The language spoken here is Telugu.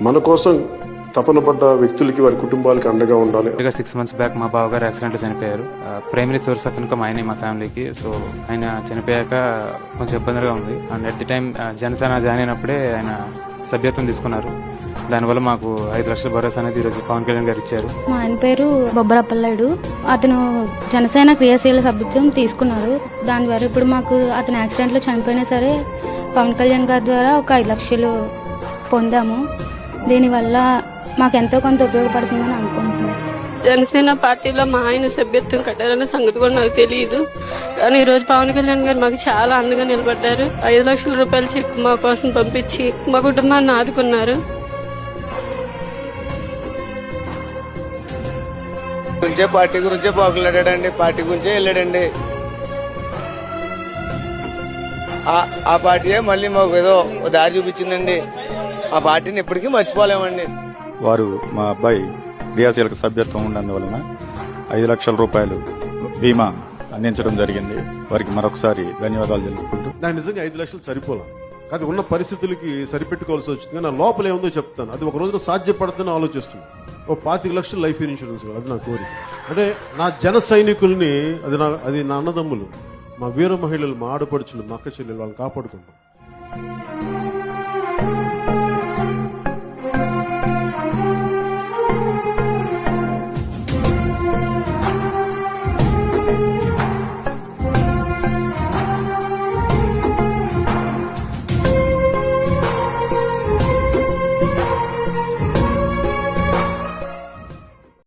మన కోసం తపన పడ్డ వ్యక్తులకి వారి కుటుంబాలకి అండగా ఉండాలి. 6 months బ్యాక్ మా బావగారు యాక్సిడెంట్లో చనిపోయారు. ప్రైమరీ సోర్స్ ఆఫ్ ఇన్కమ్ ఆయనే మా ఫ్యామిలీకి. సో ఆయన చనిపోయాక కొంచెం ఇబ్బందిగా ఉంది. And at the time Janasena join అయినప్పుడే ఆయన సభ్యత్వం తీసుకున్నారు. దానివల్ల మాకు 5 లక్షల భరోసా అనేది ఈరోజు పవన్ కళ్యాణ్ గారు ఇచ్చారు. మా ఆయన పేరు బొబ్బరపల్లాయుడు. అతను జనసేన క్రియాశీల సభ్యత్వం తీసుకున్నారు. దాని ద్వారా ఇప్పుడు మాకు అతను యాక్సిడెంట్లో చనిపోయినా సరే పవన్ కళ్యాణ్ గారి ద్వారా ఒక 5 లక్షలు పొందాము. దీనివల్ల మాకు ఎంతో కొంత ఉపయోగపడుతుందని అనుకుంటున్నాను. జనసేన పార్టీలో మా ఆయన సభ్యత్వం కట్టారన్న సంగతి కూడా నాకు తెలియదు. కానీ ఈరోజు పవన్ కళ్యాణ్ గారు మాకు చాలా అండగా నిలబడ్డారు. 5 లక్షల రూపాయల చెక్ మా కోసం పంపించి మా కుటుంబాన్ని ఆదుకున్నారు. పార్టీ గురించే పోకలాడాడండి, పార్టీ గురించే వెళ్ళాడండి. ఆ పార్టీయే మళ్ళీ మాకు ఏదో దారి చూపించిందండి. ఆ పార్టీని ఎప్పటికీ మర్చిపోలేమండి. వారు మా అబ్బాయి క్రియాశీలక సభ్యత్వం ఉన్నందువలన 5 లక్షల రూపాయలు బీమా అందించడం జరిగింది. వారికి మరొకసారి ధన్యవాదాలు తెలుపుకుంటూ. నాకు నిజంగా 5 లక్షలు సరిపోలా, అది ఉన్న పరిస్థితులకి సరిపెట్టుకోవాల్సి వచ్చింది. నా లోపల ఏముందో చెప్తాను. అది ఒక రోజున సాధ్యపడుతుందని ఆలోచిస్తున్నాను. ఓ 25 లక్షలు లైఫ్ ఇన్సూరెన్స్, అది నా కోరిక. అంటే నా జన సైనికుల్ని, అది నా అన్నదమ్ములు, మా వీర మహిళలు, మా ఆడపడుచులు, మా అక్క చెల్లెలు, వాళ్ళని కాపాడుకుంటాం.